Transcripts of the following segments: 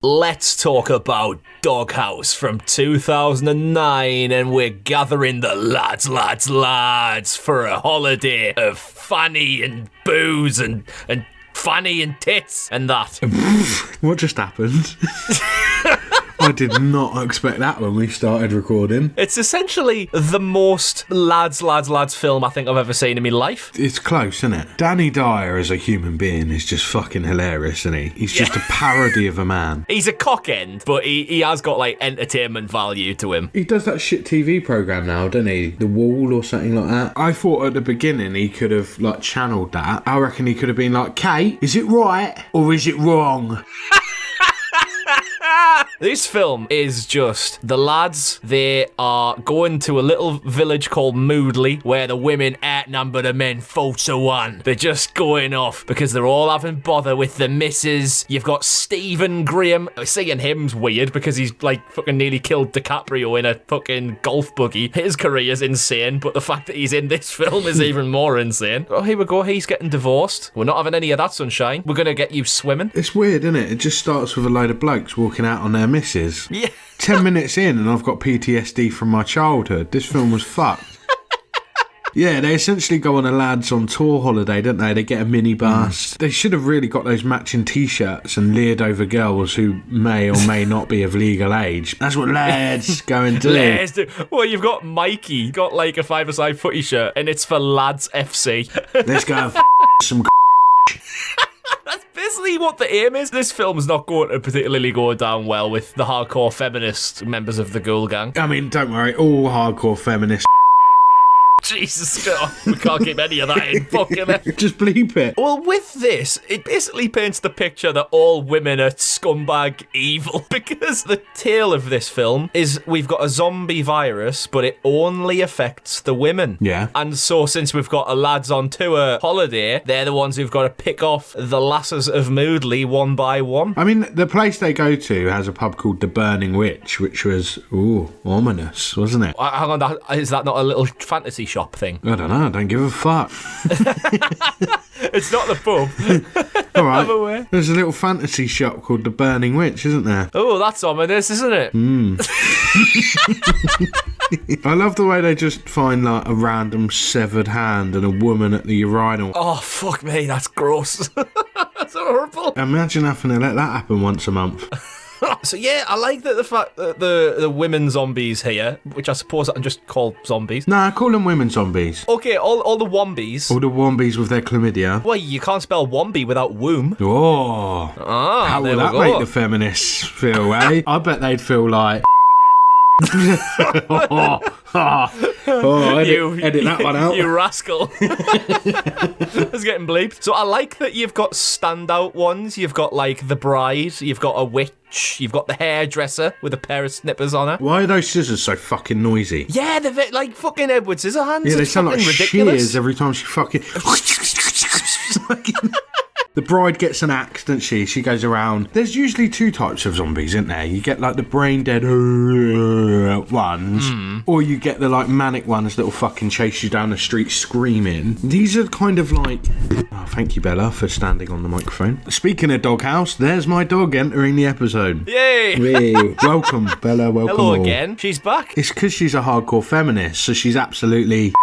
Let's talk about Doghouse from 2009, and we're gathering the lads for a holiday of fanny and booze and fanny and tits and that. What just happened? I did not expect that when we started recording. It's essentially the most lads film I think I've ever seen in my life. It's close, isn't it? Danny Dyer as a human being is just fucking hilarious, isn't he? He's just a parody of a man. He's a cock-end, but he has got, like, entertainment value to him. He does that shit TV programme now, doesn't he? The Wall or something like that. I thought at the beginning he could have, like, channeled that. I reckon he could have been like, Kate, is it right or is it wrong? This film is just the lads. They are going to a little village called Moodley where the women outnumber the men 4-1. They're just going off because they're all having bother with the missus. You've got Stephen Graham. Seeing him's weird because he's like fucking nearly killed DiCaprio in a fucking golf buggy. His career's insane, but the fact that he's in this film is even more insane. Oh, here we go. He's getting divorced. We're not having any of that sunshine. We're going to get you swimming. It's weird, isn't it? It just starts with a load of blokes walking out on their missus. Yeah. 10 minutes in and I've got PTSD from my childhood. This film was fucked. Yeah, they essentially go on a lads on tour holiday, don't they? They get a minibus. They should have really got those matching T-shirts and leered over girls who may or may not be of legal age. That's what lads go and do. Lads do. Well, you've got Mikey, got like a five-a-side footy shirt, and it's for Lads FC. Let's go some That's basically what the aim is. This film's not going to particularly go down well with the hardcore feminist members of the Ghoul gang. I mean, don't worry, all hardcore feminists. Jesus God, we can't keep any of that in. Fucking it. Just bleep it. Well, with this, it basically paints the picture that all women are scumbag evil, because the tale of this film is we've got a zombie virus, but it only affects the women. Yeah. And so since we've got a lads on tour holiday, they're the ones who've got to pick off the lasses of Moodley one by one. I mean, the place they go to has a pub called The Burning Witch, which was, ominous, wasn't it? Hang on, is that not a little fantasy shop thing? I don't know, I don't give a fuck. It's not the pub. All right, there's a little fantasy shop called The Burning Witch, isn't there? Oh, that's ominous, isn't it? I love the way they just find like a random severed hand and a woman at the urinal. Oh, fuck me, that's gross. That's horrible. Imagine having to let that happen once a month. So yeah, I like the fact that the women zombies here, which I suppose I can just call zombies. Nah, call them women zombies. Okay, all the wombies. All the wombies with their chlamydia. Well, you can't spell wombie without womb. Oh. How will that make the feminists feel, eh? I bet they'd feel like... edit that one out. You rascal. It's getting bleeped. So I like that you've got standout ones. You've got like the bride, you've got a witch, you've got the hairdresser with a pair of snippers on her. Why are those scissors so fucking noisy? Yeah, they're like fucking Edward Scissorhands. Yeah, they it's sound like ridiculous. shears every time she fucking... The bride gets an axe, doesn't she? She goes around. There's usually two types of zombies, isn't there? You get like the brain dead ones, or you get the like manic ones that'll fucking chase you down the street screaming. These are kind of like... Oh, thank you, Bella, for standing on the microphone. Speaking of Doghouse, there's my dog entering the episode. Yay! Hey, welcome, Bella, welcome Hello all. again. She's back. It's because she's a hardcore feminist, so she's absolutely...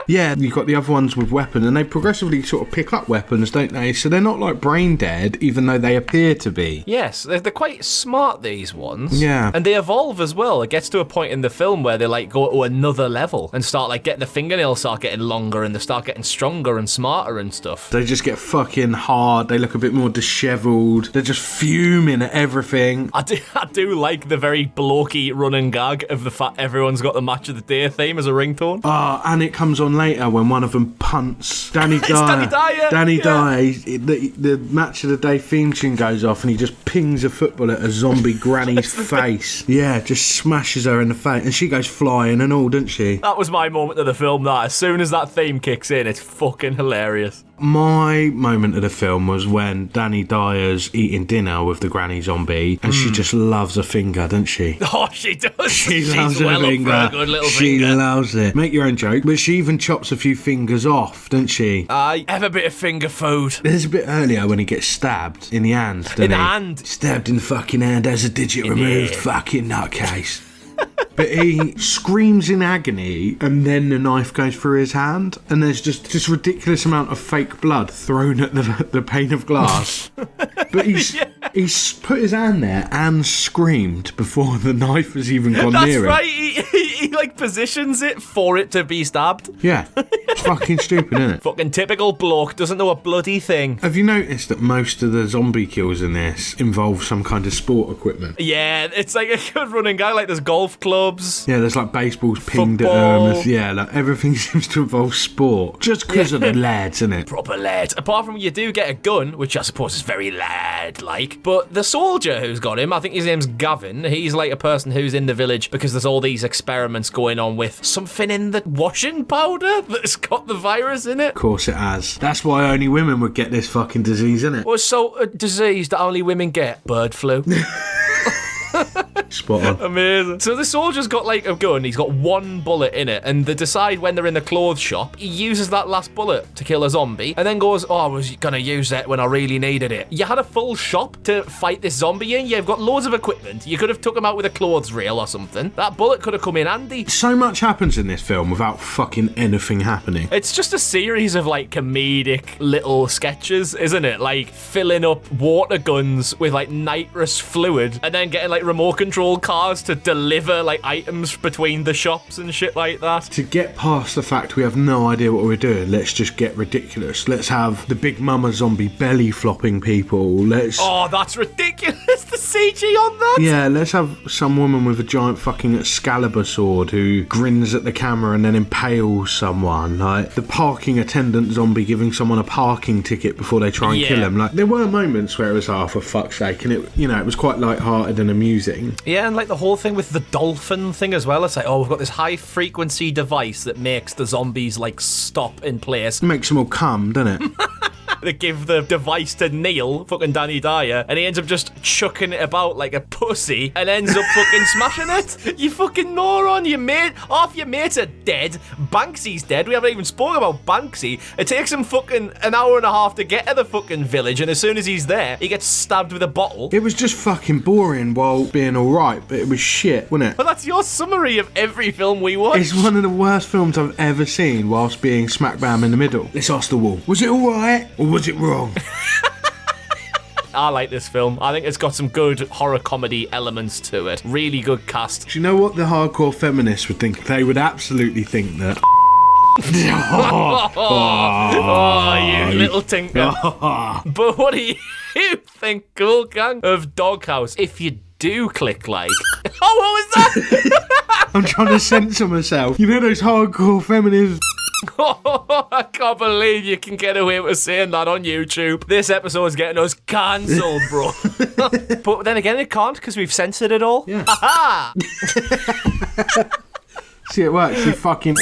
Yeah, you've got the other ones with weapons, and they progressively sort of pick up weapons, don't they? So they're not like brain dead, even though they appear to be. Yes, they're quite smart, these ones. Yeah. And they evolve as well. It gets to a point in the film where they like go to another level and start like getting the fingernails start getting longer and they start getting stronger and smarter and stuff. They just get fucking hard. They look a bit more dishevelled. They're just fuming at everything. I do like the very blokey running gag of the fact everyone's got the Match of the Day theme as a ringtone. And it comes on later when one of them punts Danny Dyer. Danny Dyer. The Match of the Day theme tune goes off and he just pings a football at a zombie granny's face. Yeah, just smashes her in the face. And she goes flying and all, doesn't she? That was my moment of the film, that. As soon as that theme kicks in, it's fucking hilarious. My moment of the film was when Danny Dyer's eating dinner with the granny zombie, and she just loves a finger, doesn't she? Oh, she does. She loves well a finger. Up for a good little she finger. loves it. Make your own joke. But she even chops a few fingers off, doesn't she? I have a bit of finger food. There's a bit earlier when he gets stabbed in the hand, doesn't In the he? hand. Stabbed in the fucking hand, has a digit removed, fucking nutcase. But he screams in agony, and then the knife goes through his hand, and there's just this ridiculous amount of fake blood thrown at the pane of glass. But he's put his hand there and screamed before the knife has even gone near him. That's right. He like positions it for it to be stabbed. Yeah. It's fucking stupid, isn't it? Fucking typical bloke, doesn't know a bloody thing. Have you noticed that most of the zombie kills in this involve some kind of sport equipment? Yeah, it's like a good running guy. Like there's golf clubs. Yeah, there's like baseballs pinged Football. at them. Yeah, like everything seems to involve sport. Just because of the lads, isn't it? Proper lad. Apart from you do get a gun, which I suppose is very lad-like. But the soldier who's got him, I think his name's Gavin. He's like a person who's in the village because there's all these experiments going on with something in the washing powder that's got the virus in it. Of course it has. That's why only women would get this fucking disease, isn't it? Well, so a disease that only women get. Bird flu. Spot on. Amazing. So the soldier's got like a gun, he's got one bullet in it, and they decide when they're in the clothes shop, he uses that last bullet to kill a zombie, and then goes, oh, I was gonna use that when I really needed it. You had a full shop to fight this zombie in, you've got loads of equipment, you could have took him out with a clothes reel or something. That bullet could have come in handy. So much happens in this film without fucking anything happening. It's just a series of like comedic little sketches, isn't it? Like filling up water guns with like nitrous fluid and then getting like remote control cars to deliver like items between the shops and shit like that. To get past the fact we have no idea what we're doing, let's just get ridiculous. Let's have the Big Mama zombie belly flopping people. Oh, that's ridiculous. The CG on that. Yeah, let's have some woman with a giant fucking Excalibur sword who grins at the camera and then impales someone. Like the parking attendant zombie giving someone a parking ticket before they try and kill him. Like there were moments where it was, oh, for fuck's sake, and it was quite light-hearted and amusing. Yeah, and like the whole thing with the dolphin thing as well. It's like, oh, we've got this high-frequency device that makes the zombies like stop in place. It makes them all come, doesn't it? They give the device to Neil, fucking Danny Dyer, and he ends up just chucking it about like a pussy and ends up fucking smashing it. You fucking moron, half your mates are dead. Banksy's dead. We haven't even spoken about Banksy. It takes him fucking an hour and a half to get to the fucking village, and as soon as he's there, he gets stabbed with a bottle. It was just fucking boring while being alright, but it was shit, wasn't it? But that's your summary of every film we watch. It's one of the worst films I've ever seen whilst being smack bam in the middle. Let's ask the wall. Was it alright or was it wrong? I like this film. I think it's got some good horror comedy elements to it. Really good cast. Do you know what the hardcore feminists would think? They would absolutely think that. Oh, you little tinker. But what do you think, Cool Gang, of Doghouse? If you do click like... Oh, what was that? I'm trying to censor myself. You know those hardcore feminists... Oh, I can't believe you can get away with saying that on YouTube. This episode is getting us cancelled, bro. But then again, it can't because we've censored it all. Yeah. Ha-ha! See, it works. You fucking...